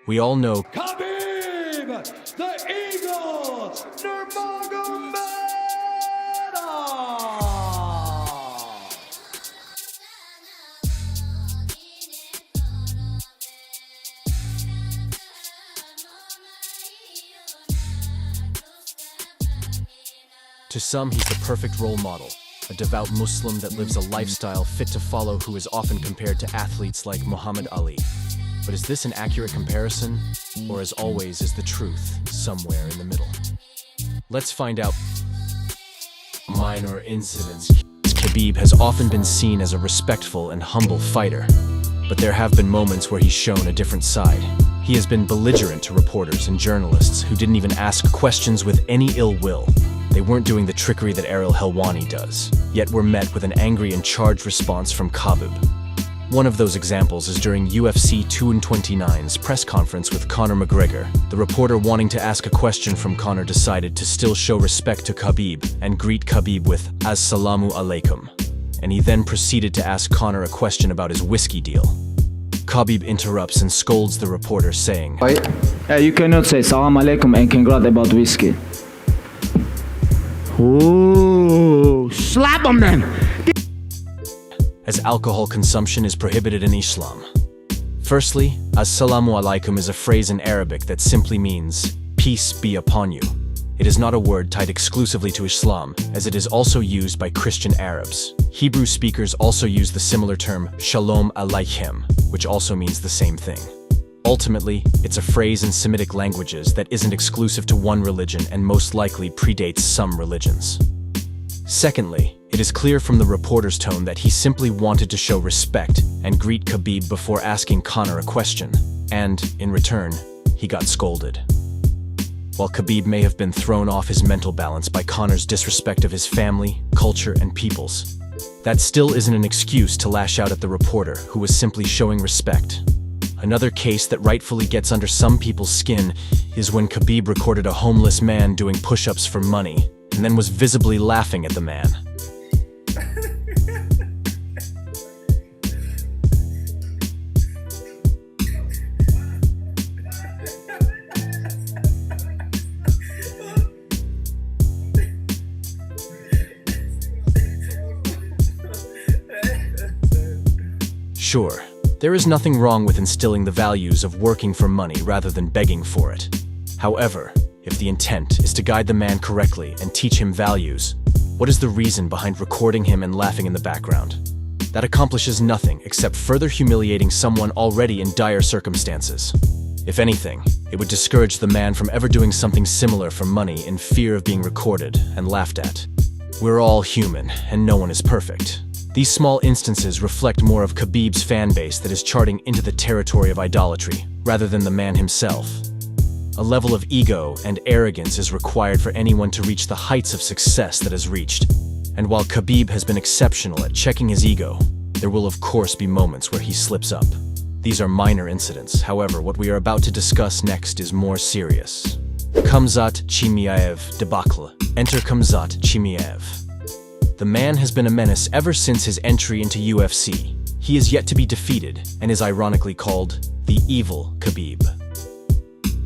We all know Khabib, the Eagle, Nurmagomedov! to some he's the perfect role model, a devout Muslim that lives a lifestyle fit to follow who is often compared to athletes like Muhammad Ali. But is this an accurate comparison? Or as always is the truth somewhere in the middle? Let's find out. Minor incidents. Khabib has often been seen as a respectful and humble fighter, but there have been moments where he's shown a different side. He has been belligerent to reporters and journalists who didn't even ask questions with any ill will. They weren't doing the trickery that Ariel Helwani does, yet were met with an angry and charged response from Khabib. One of those examples is during UFC 229's press conference with Conor McGregor. The reporter wanting to ask a question from Conor decided to still show respect to Khabib and greet Khabib with "Assalamu alaikum." And he then proceeded to ask Conor a question about his whiskey deal. Khabib interrupts and scolds the reporter, saying, You cannot say salam alaikum and congrat about whiskey. Ooh, slap him then! as alcohol consumption is prohibited in Islam. Firstly, Assalamu alaikum is a phrase in Arabic that simply means, peace be upon you. It is not a word tied exclusively to Islam, as it is also used by Christian Arabs. Hebrew speakers also use the similar term, Shalom Aleichem, which also means the same thing. Ultimately, it's a phrase in Semitic languages that isn't exclusive to one religion and most likely predates some religions. Secondly, it is clear from the reporter's tone that he simply wanted to show respect and greet Khabib before asking Conor a question, and, in return, he got scolded. While Khabib may have been thrown off his mental balance by Conor's disrespect of his family, culture, and peoples, that still isn't an excuse to lash out at the reporter who was simply showing respect. Another case that rightfully gets under some people's skin is when Khabib recorded a homeless man doing push-ups for money and then was visibly laughing at the man. Sure, there is nothing wrong with instilling the values of working for money rather than begging for it. However, if the intent is to guide the man correctly and teach him values, what is the reason behind recording him and laughing in the background? That accomplishes nothing except further humiliating someone already in dire circumstances. If anything, it would discourage the man from ever doing something similar for money in fear of being recorded and laughed at. We're all human, and no one is perfect. These small instances reflect more of Khabib's fan base that is charting into the territory of idolatry, rather than the man himself. A level of ego and arrogance is required for anyone to reach the heights of success that is reached. And while Khabib has been exceptional at checking his ego, there will of course be moments where he slips up. These are minor incidents, however, what we are about to discuss next is more serious. Khamzat Chimaev debacle. Enter Khamzat Chimaev. The man has been a menace ever since his entry into UFC. He is yet to be defeated and is ironically called the evil Khabib.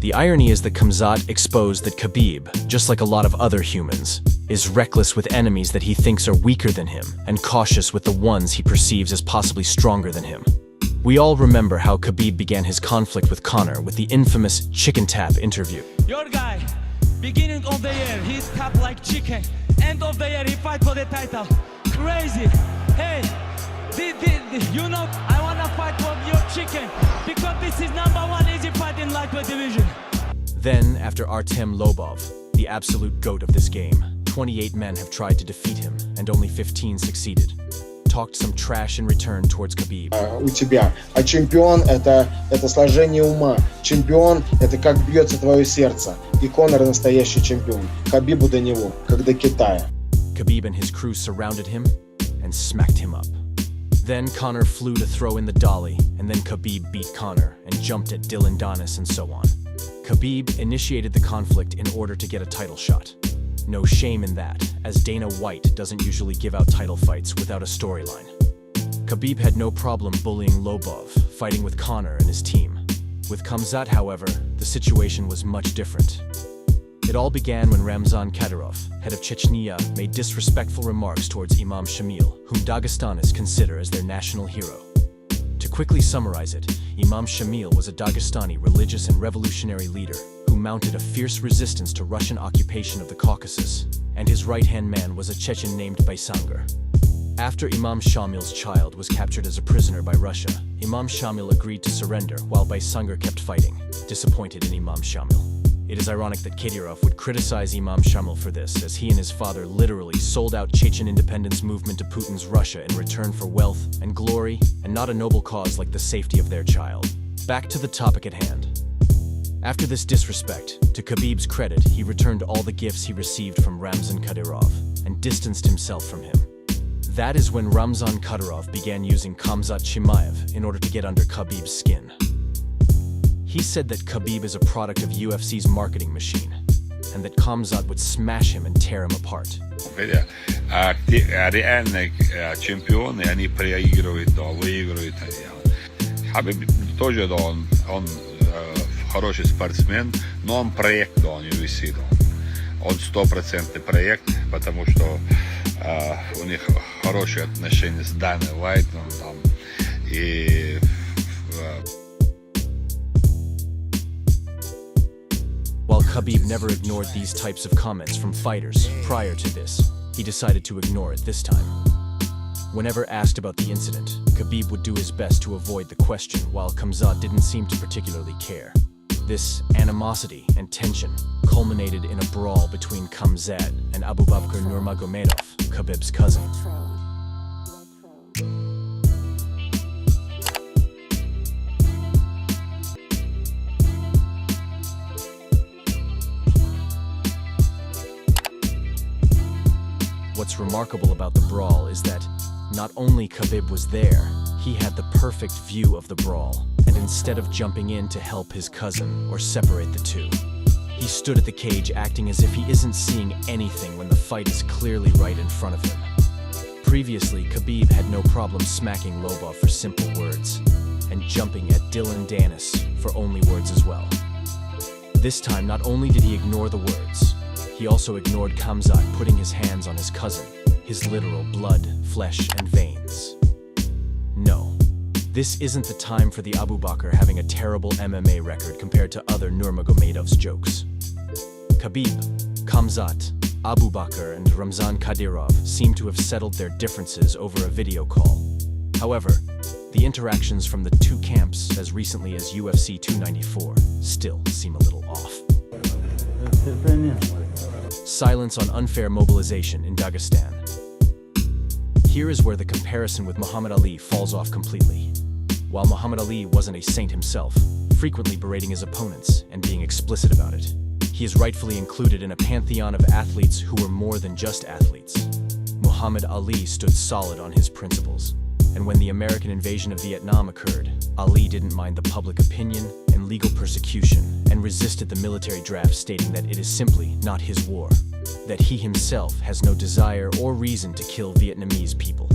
The irony is that Khamzat exposed that Khabib, just like a lot of other humans, is reckless with enemies that he thinks are weaker than him and cautious with the ones he perceives as possibly stronger than him. We all remember how Khabib began his conflict with Conor with the infamous chicken tap interview. Your guy, beginning of the year, he's tapped like chicken. End of the year, he fight for the title. Crazy. Hey, you know, I wanna fight for your chicken because this is #1 easy fight in lightweight division. Then, after Artem Lobov, the absolute GOAT of this game, 28 men have tried to defeat him, and only 15 succeeded. Talked some trash in return towards Khabib. У тебя. А чемпион это сложение ума. Чемпион это как бьется твое сердце. И Конор настоящий чемпион. Хабибу до него, как до Китая. Khabib and his crew surrounded him and smacked him up. Then Conor flew to throw in the dolly, and then Khabib beat Conor and jumped at Dylan Donis and so on. Khabib initiated the conflict in order to get a title shot. No shame in that, as Dana White doesn't usually give out title fights without a storyline. Khabib had no problem bullying Lobov, fighting with Conor and his team. With Khamzat, however, the situation was much different. It all began when Ramzan Kadyrov, head of Chechnya, made disrespectful remarks towards Imam Shamil, whom Dagestanis consider as their national hero. To quickly summarize it, Imam Shamil was a Dagestani religious and revolutionary leader who mounted a fierce resistance to Russian occupation of the Caucasus, and his right-hand man was a Chechen named Baysangar. After Imam Shamil's child was captured as a prisoner by Russia, Imam Shamil agreed to surrender while Baysangar kept fighting, disappointed in Imam Shamil. It is ironic that Kadyrov would criticize Imam Shamil for this, as he and his father literally sold out Chechen independence movement to Putin's Russia in return for wealth and glory, and not a noble cause like the safety of their child. Back to the topic at hand. After this disrespect, to Khabib's credit, he returned all the gifts he received from Ramzan Kadyrov and distanced himself from him. That is when Ramzan Kadyrov began using Khamzat Chimaev in order to get under Khabib's skin. He said that Khabib is a product of UFC's marketing machine, and that Khamzat would smash him and tear him apart. Реальные чемпионы, они проигрывают, то выигрывают. Хабиб тоже, да, он хороший спортсмен, но он проект, да, он UFC, да. Он 100% проект, потому что у них хорошие отношения с Даной Вайтом, там, и While Khabib never ignored these types of comments from fighters prior to this, he decided to ignore it this time. Whenever asked about the incident, Khabib would do his best to avoid the question, while Khamzat didn't seem to particularly care. This animosity and tension culminated in a brawl between Khamzat and Khabib Nurmagomedov, Khabib's cousin. What's remarkable about the brawl is that not only Khabib was there, he had the perfect view of the brawl, and instead of jumping in to help his cousin or separate the two, he stood at the cage acting as if he isn't seeing anything when the fight is clearly right in front of him. Previously, Khabib had no problem smacking Lobov for simple words, and jumping at Dylan Danis for only words as well. This time, not only did he ignore the words, he also ignored Khamzat putting his hands on his cousin, his literal blood, flesh, and veins. No, this isn't the time for the Abu Bakr having a terrible MMA record compared to other Nurmagomedov's jokes. Khabib, Khamzat, Abu Bakr, and Ramzan Kadyrov seem to have settled their differences over a video call. However, the interactions from the two camps as recently as UFC 294 still seem a little off. Silence on unfair mobilization in Dagestan. Here is where the comparison with Muhammad Ali falls off completely. While Muhammad Ali wasn't a saint himself, frequently berating his opponents and being explicit about it, he is rightfully included in a pantheon of athletes who were more than just athletes. Muhammad Ali stood solid on his principles, and when the American invasion of Vietnam occurred, Ali didn't mind the public opinion and legal persecution and resisted the military draft, stating that it is simply not his war, that he himself has no desire or reason to kill Vietnamese people.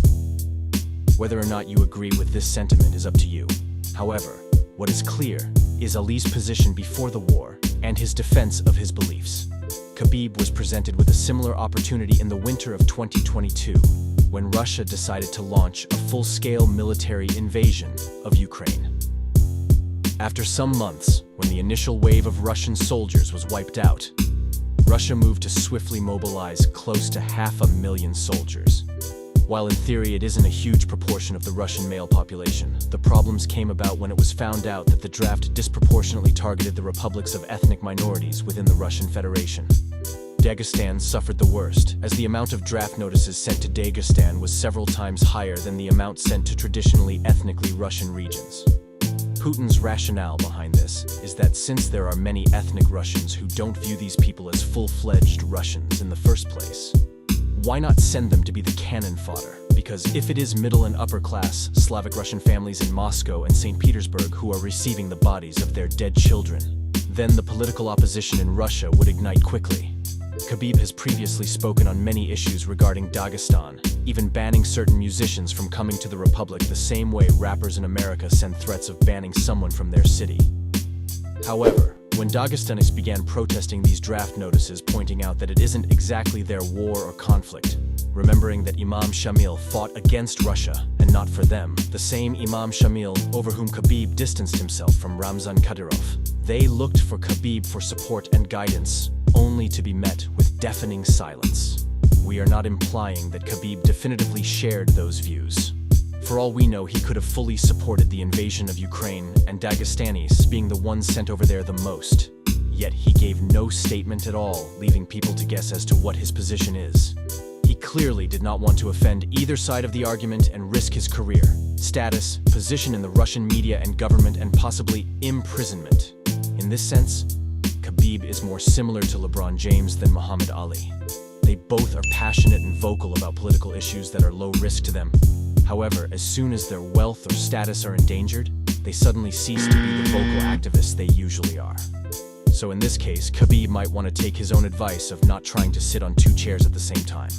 Whether or not you agree with this sentiment is up to you. However, what is clear is Ali's position before the war and his defense of his beliefs. Khabib was presented with a similar opportunity in the winter of 2022, when Russia decided to launch a full-scale military invasion of Ukraine. After some months, when the initial wave of Russian soldiers was wiped out, Russia moved to swiftly mobilize close to 500,000 soldiers. While in theory it isn't a huge proportion of the Russian male population, the problems came about when it was found out that the draft disproportionately targeted the republics of ethnic minorities within the Russian Federation. Dagestan suffered the worst, as the amount of draft notices sent to Dagestan was several times higher than the amount sent to traditionally ethnically Russian regions. Putin's rationale behind this is that since there are many ethnic Russians who don't view these people as full-fledged Russians in the first place, why not send them to be the cannon fodder? Because if it is middle and upper class Slavic Russian families in Moscow and St. Petersburg who are receiving the bodies of their dead children, then the political opposition in Russia would ignite quickly. Khabib has previously spoken on many issues regarding Dagestan, even banning certain musicians from coming to the Republic the same way rappers in America send threats of banning someone from their city. However, when Dagestanis began protesting these draft notices pointing out that it isn't exactly their war or conflict, remembering that Imam Shamil fought against Russia and not for them, the same Imam Shamil over whom Khabib distanced himself from Ramzan Kadyrov, they looked for Khabib for support and guidance, only to be met with deafening silence. We are not implying that Khabib definitively shared those views. For all we know, he could have fully supported the invasion of Ukraine and Dagestanis being the ones sent over there the most. Yet he gave no statement at all, leaving people to guess as to what his position is. He clearly did not want to offend either side of the argument and risk his career, status, position in the Russian media and government, and possibly imprisonment. In this sense, Khabib is more similar to LeBron James than Muhammad Ali. They both are passionate and vocal about political issues that are low risk to them. However, as soon as their wealth or status are endangered, they suddenly cease to be the vocal activists they usually are. So in this case, Khabib might want to take his own advice of not trying to sit on two chairs at the same time.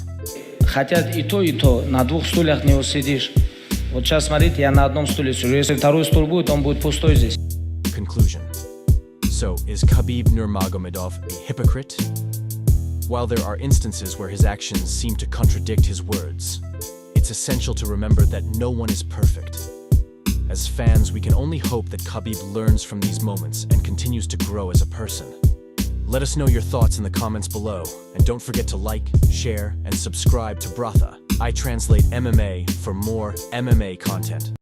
Хотят и то, на двух стульях не усидишь. Вот сейчас смотрите, я на одном стуле сижу. Если второй стул будет, он будет пустой здесь. Conclusion. So, is Khabib Nurmagomedov a hypocrite? While there are instances where his actions seem to contradict his words, it's essential to remember that no one is perfect. As fans, we can only hope that Khabib learns from these moments and continues to grow as a person. Let us know your thoughts in the comments below, and don't forget to like, share, and subscribe to Bratha. I translate MMA for more MMA content.